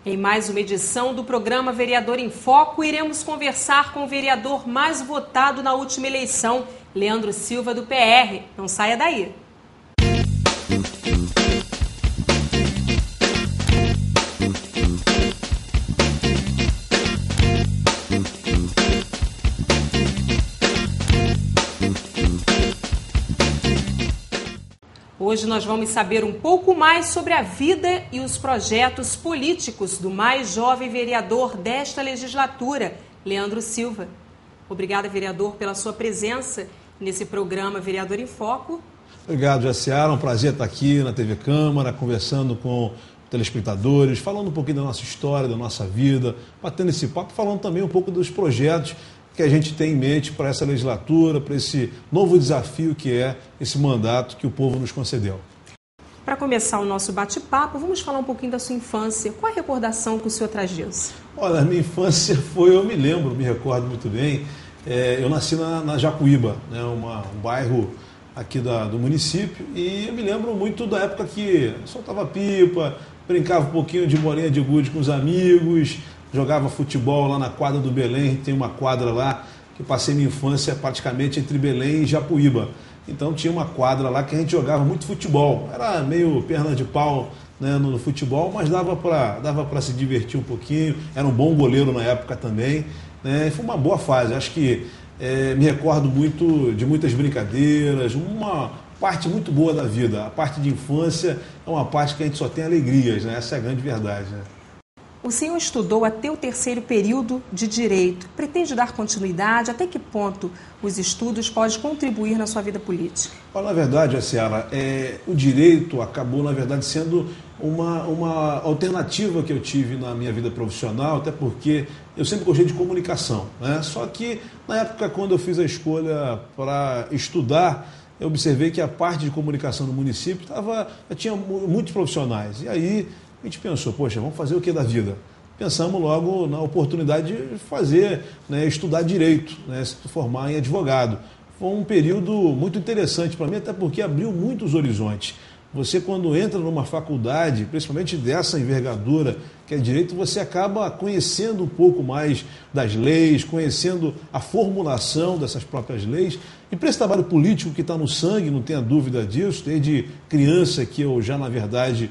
Em mais uma edição do programa Vereador em Foco, iremos conversar com o vereador mais votado na última eleição, Leandro Silva, do PR. Não saia daí. Hoje nós vamos saber um pouco mais sobre a vida e os projetos políticos do mais jovem vereador desta legislatura, Leandro Silva. Obrigada, vereador, pela sua presença nesse programa Vereador em Foco. Obrigado, Jaciara. É um prazer estar aqui na TV Câmara, conversando com telespectadores, falando um pouquinho da nossa história, da nossa vida, batendo esse papo, falando também um pouco dos projetos que a gente tem em mente para essa legislatura, para esse novo desafio que é esse mandato que o povo nos concedeu. Para começar o nosso bate-papo, vamos falar um pouquinho da sua infância. Qual a recordação que o senhor traz disso? Olha, a minha infância me recordo muito bem, eu nasci na Jacuíba, né, um bairro aqui do município, e eu me lembro muito da época que soltava pipa, brincava um pouquinho de bolinha de gude com os amigos, jogava futebol lá na quadra do Belém. Tem uma quadra lá que passei minha infância praticamente entre Belém e Japuíba. Então tinha uma quadra lá que a gente jogava muito futebol. Era meio perna de pau, né, no futebol, mas dava para se divertir um pouquinho. Era um bom goleiro na época também, né? Foi uma boa fase. Acho que me recordo muito de muitas brincadeiras, uma parte muito boa da vida. A parte de infância é uma parte que a gente só tem alegrias, né? Essa é a grande verdade, né? O senhor estudou até o 3º período de Direito. Pretende dar continuidade? Até que ponto os estudos podem contribuir na sua vida política? Na verdade, Jaciara, o Direito acabou, na verdade, sendo uma alternativa que eu tive na minha vida profissional, até porque eu sempre gostei de comunicação, né? Só que, na época, quando eu fiz a escolha para estudar, eu observei que a parte de comunicação do município tinha muitos profissionais. E aí a gente pensou, poxa, vamos fazer o que da vida? Pensamos logo na oportunidade de fazer, né, estudar Direito, né, se formar em advogado. Foi um período muito interessante para mim, até porque abriu muitos horizontes. Você, quando entra numa faculdade, principalmente dessa envergadura que é Direito, você acaba conhecendo um pouco mais das leis, conhecendo a formulação dessas próprias leis. E para esse trabalho político que está no sangue, não tenha dúvida disso, desde criança que eu já, na verdade,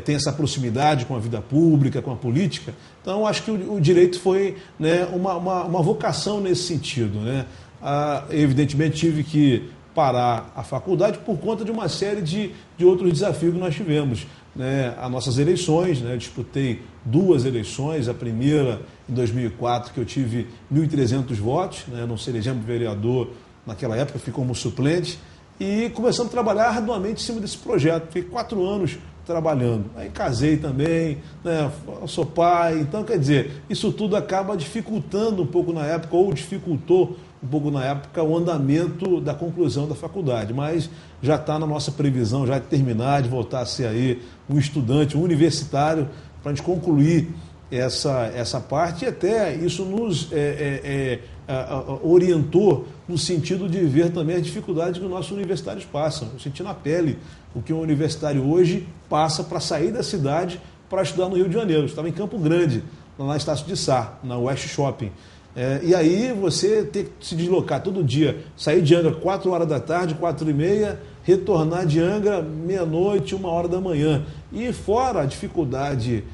tem essa proximidade com a vida pública, com a política. Então, acho que o Direito foi, né, uma vocação nesse sentido, né? Evidentemente, tive que parar a faculdade por conta de uma série de outros desafios que nós tivemos, né? As nossas eleições, né? Eu disputei 2 eleições, a primeira em 2004, que eu tive 1.300 votos, né? Não se elegemos vereador naquela época, fui como suplente, e começamos a trabalhar arduamente em cima desse projeto. Fiquei 4 anos trabalhando. Aí casei também, né? Sou pai, então, quer dizer, isso tudo acaba dificultando um pouco na época, ou dificultou um pouco na época, o andamento da conclusão da faculdade, mas já está na nossa previsão já de terminar, de voltar a ser aí um estudante, um universitário, para a gente concluir essa parte, e até isso nos orientou no sentido de ver também as dificuldades que os nossos universitários passam. Eu senti na pele o que um universitário hoje passa para sair da cidade para estudar no Rio de Janeiro. Eu estava em Campo Grande, na Estácio de Sá, na West Shopping. E aí você tem que se deslocar todo dia, sair de Angra 4 horas da tarde, 4h30, retornar de Angra meia-noite, 1h da manhã. E fora a dificuldade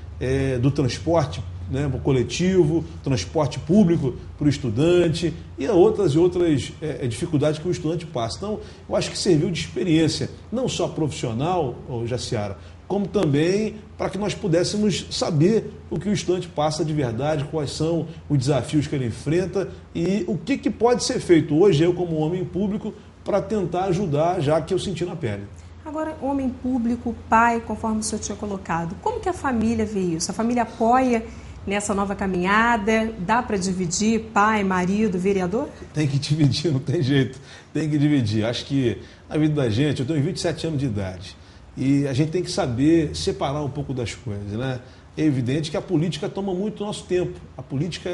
do transporte, né, coletivo, transporte público para o estudante e outras dificuldades que o estudante passa. Então, eu acho que serviu de experiência, não só profissional, Jaciara, como também para que nós pudéssemos saber o que o estudante passa de verdade, quais são os desafios que ele enfrenta e o que pode ser feito hoje, eu como homem público, para tentar ajudar, já que eu senti na pele. Agora, homem público, pai, conforme o senhor tinha colocado, como que a família vê isso? A família apoia nessa nova caminhada? Dá para dividir pai, marido, vereador? Tem que dividir, não tem jeito. Tem que dividir. Acho que na vida da gente, eu tenho 27 anos de idade, e a gente tem que saber separar um pouco das coisas, né? É evidente que a política toma muito do nosso tempo. A política,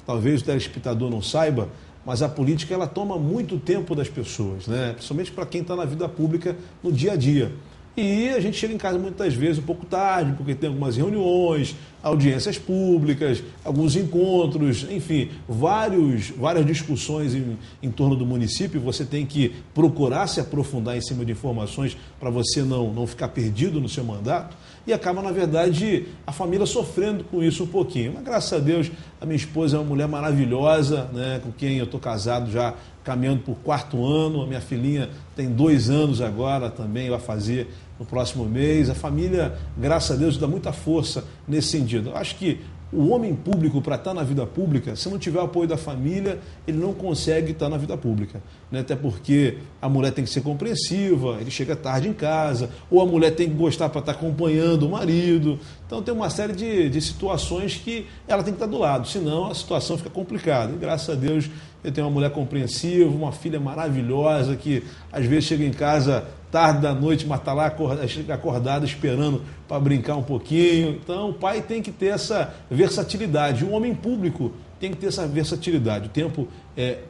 talvez o telespectador não saiba, mas a política ela toma muito tempo das pessoas, né? Principalmente para quem está na vida pública no dia a dia. E a gente chega em casa muitas vezes um pouco tarde, porque tem algumas reuniões, audiências públicas, alguns encontros, enfim, várias discussões em torno do município. Você tem que procurar se aprofundar em cima de informações para você não ficar perdido no seu mandato. E acaba, na verdade, a família sofrendo com isso um pouquinho. Mas, graças a Deus, a minha esposa é uma mulher maravilhosa, né, com quem eu estou casado já caminhando por 4º ano. A minha filhinha tem 2 anos agora também, vai fazer no próximo mês. A família, graças a Deus, dá muita força nesse sentido. Eu acho que o homem público, para estar na vida pública, se não tiver o apoio da família, ele não consegue estar na vida pública, né? Até porque a mulher tem que ser compreensiva, ele chega tarde em casa, ou a mulher tem que gostar para estar acompanhando o marido. Então tem uma série de situações que ela tem que estar do lado, senão a situação fica complicada. E graças a Deus eu tenho uma mulher compreensiva, uma filha maravilhosa que às vezes chega em casa tarde da noite, mas está lá acordada esperando para brincar um pouquinho. Então o pai tem que ter essa versatilidade. O homem público tem que ter essa versatilidade. O tempo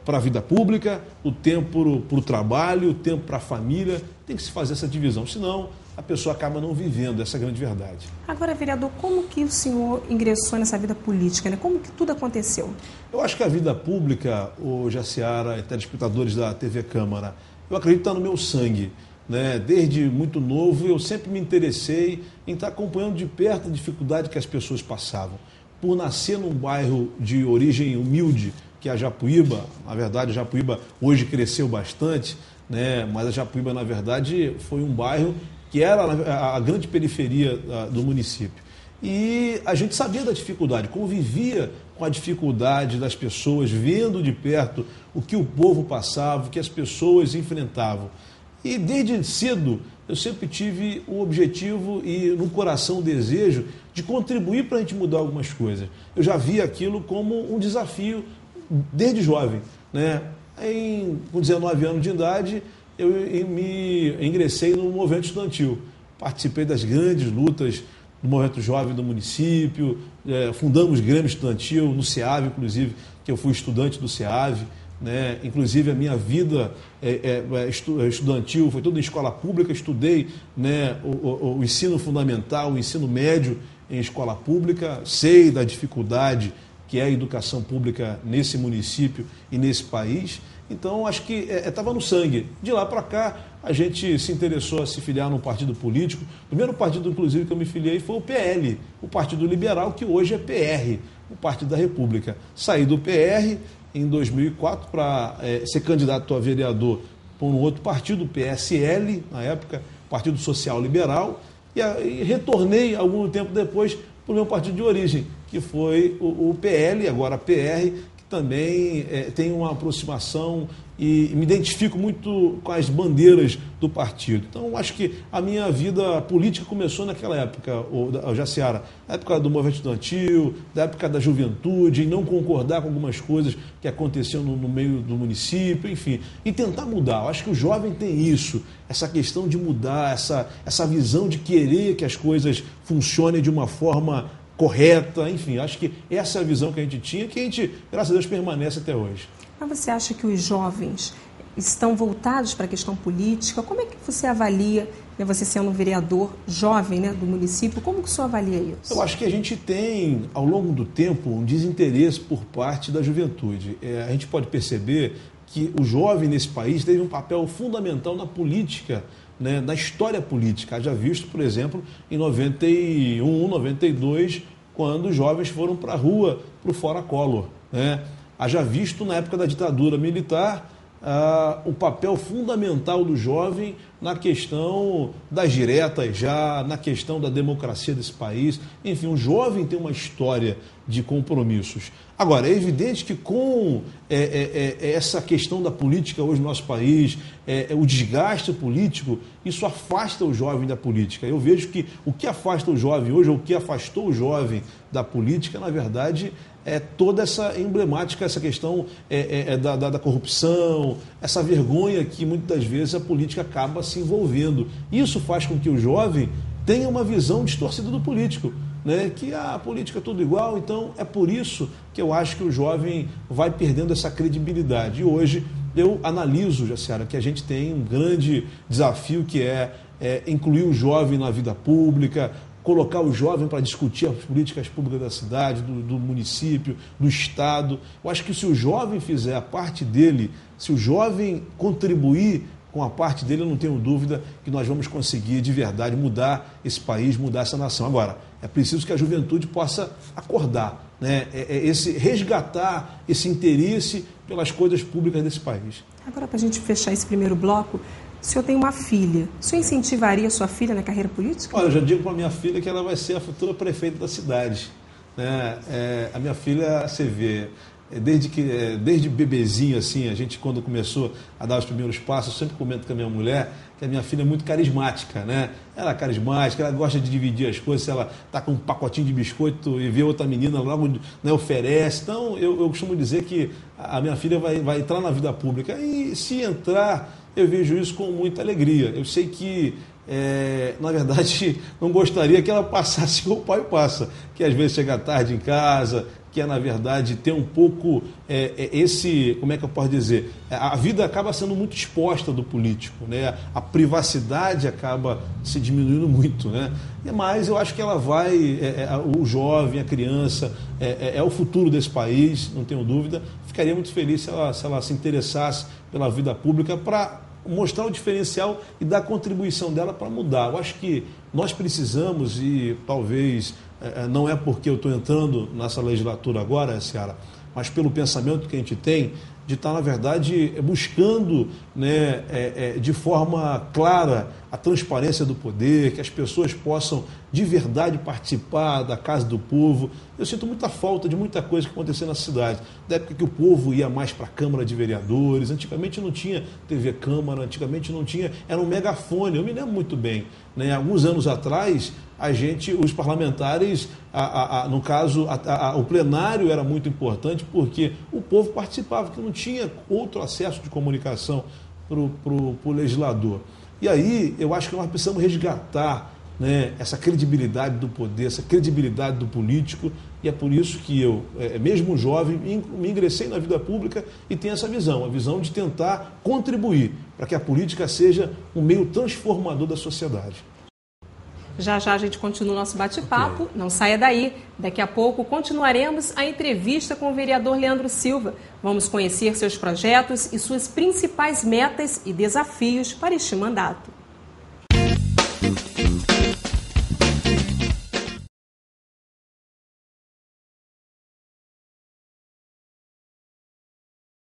para a vida pública, o tempo para o trabalho, o tempo para a família. Tem que se fazer essa divisão, senão a pessoa acaba não vivendo essa grande verdade. Agora, vereador, como que o senhor ingressou nessa vida política, né? Como que tudo aconteceu? Eu acho que a vida pública, o Jaciara e telespectadores da TV Câmara, eu acredito que está no meu sangue, né? Desde muito novo eu sempre me interessei em estar acompanhando de perto a dificuldade que as pessoas passavam. Por nascer num bairro de origem humilde, que é a Japuíba, na verdade a Japuíba hoje cresceu bastante, né? Mas a Japuíba, na verdade, foi um bairro que era a grande periferia do município. E a gente sabia da dificuldade, convivia com a dificuldade das pessoas, vendo de perto o que o povo passava, o que as pessoas enfrentavam. E desde cedo eu sempre tive o objetivo e no coração o desejo de contribuir para a gente mudar algumas coisas. Eu já via aquilo como um desafio desde jovem, né? Com 19 anos de idade, eu me ingressei no movimento estudantil. Participei das grandes lutas do movimento jovem do município, fundamos Grêmio Estudantil, no SEAV, inclusive, que eu fui estudante do SEAV, né? Inclusive a minha vida estudantil foi toda em escola pública, estudei, né, o ensino fundamental, o ensino médio em escola pública, sei da dificuldade que é a educação pública nesse município e nesse país. Então, acho que estava no sangue. De lá para cá, a gente se interessou a se filiar num partido político. O primeiro partido, inclusive, que eu me filiei foi o PL, o Partido Liberal, que hoje é PR, o Partido da República. Saí do PR em 2004 para ser candidato a vereador por um outro partido, o PSL, na época, Partido Social Liberal, e retornei algum tempo depois para o meu partido de origem, que foi o PL, agora PR, que também tem uma aproximação e me identifico muito com as bandeiras do partido. Então, acho que a minha vida política começou naquela época, Jaciara, na época do movimento estudantil, da época da juventude, em não concordar com algumas coisas que aconteciam no meio do município, enfim, e tentar mudar. Eu acho que o jovem tem isso, essa questão de mudar, essa visão de querer que as coisas funcionem de uma forma correta, enfim, acho que essa é a visão que a gente tinha, que a gente, graças a Deus, permanece até hoje. Mas você acha que os jovens estão voltados para a questão política? Como é que você avalia, né, você sendo um vereador jovem, né, do município, como que o senhor avalia isso? Eu acho que a gente tem, ao longo do tempo, um desinteresse por parte da juventude. A gente pode perceber que o jovem nesse país teve um papel fundamental na política, né, na história política. Já visto, por exemplo, em 91, 92, quando os jovens foram para a rua, para o Fora Collor, né? Haja visto na época da ditadura militar o papel fundamental do jovem na questão das diretas já, na questão da democracia desse país. Enfim, o jovem tem uma história de compromissos. Agora, é evidente que com essa questão da política hoje no nosso país, o desgaste político, isso afasta o jovem da política. Eu vejo que o que afasta o jovem hoje, ou o que afastou o jovem da política, na verdade, é toda essa emblemática, essa questão da corrupção, essa vergonha que muitas vezes a política acaba se envolvendo. Isso faz com que o jovem tenha uma visão distorcida do político, né? Que a política é tudo igual, então é por isso que eu acho que o jovem vai perdendo essa credibilidade. E hoje eu analiso, Jaciara, que a gente tem um grande desafio que é incluir o jovem na vida pública, colocar o jovem para discutir as políticas públicas da cidade, do município, do estado. Eu acho que se o jovem fizer a parte dele, se o jovem contribuir com a parte dele, eu não tenho dúvida que nós vamos conseguir de verdade mudar esse país, mudar essa nação. Agora, é preciso que a juventude possa acordar, né? Resgatar esse interesse pelas coisas públicas desse país. Agora, para a gente fechar esse primeiro bloco, o senhor tem uma filha. O senhor incentivaria a sua filha na carreira política? Olha, eu já digo para a minha filha que ela vai ser a futura prefeita da cidade, né? A minha filha, você vê, desde bebezinho, assim, a gente quando começou a dar os primeiros passos, eu sempre comento com a minha mulher que a minha filha é muito carismática, né? Ela é carismática, ela gosta de dividir as coisas, se ela está com um pacotinho de biscoito e vê outra menina logo, né, oferece. Então, eu costumo dizer que a minha filha vai entrar na vida pública e, se entrar, eu vejo isso com muita alegria. Eu sei que, na verdade, não gostaria que ela passasse como o pai passa, que às vezes chega tarde em casa, que na verdade, ter um pouco como é que eu posso dizer? A vida acaba sendo muito exposta do político, né? A privacidade acaba se diminuindo muito, né? Mas eu acho que ela o jovem, a criança, é o futuro desse país, não tenho dúvida. Ficaria muito feliz se ela se interessasse pela vida pública para mostrar o diferencial e dar a contribuição dela para mudar. Eu acho que nós precisamos, e talvez não é porque eu estou entrando nessa legislatura agora, Seara, mas pelo pensamento que a gente tem, de estar, na verdade, buscando, né, de forma clara a transparência do poder, que as pessoas possam de verdade participar da Casa do Povo. Eu sinto muita falta de muita coisa que acontecia na cidade. Da época que o povo ia mais para a Câmara de Vereadores, antigamente não tinha TV Câmara, antigamente não tinha, era um megafone, eu me lembro muito bem, né? Alguns anos atrás, os parlamentares, no caso, o plenário era muito importante porque o povo participava, porque não tinha outro acesso de comunicação para o legislador. E aí, eu acho que nós precisamos resgatar, né, essa credibilidade do poder, essa credibilidade do político, e é por isso que eu, mesmo jovem, me ingressei na vida pública e tenho essa visão, a visão de tentar contribuir para que a política seja um meio transformador da sociedade. Já já a gente continua o nosso bate-papo, Não saia daí. Daqui a pouco continuaremos a entrevista com o vereador Leandro Silva. Vamos conhecer seus projetos e suas principais metas e desafios para este mandato.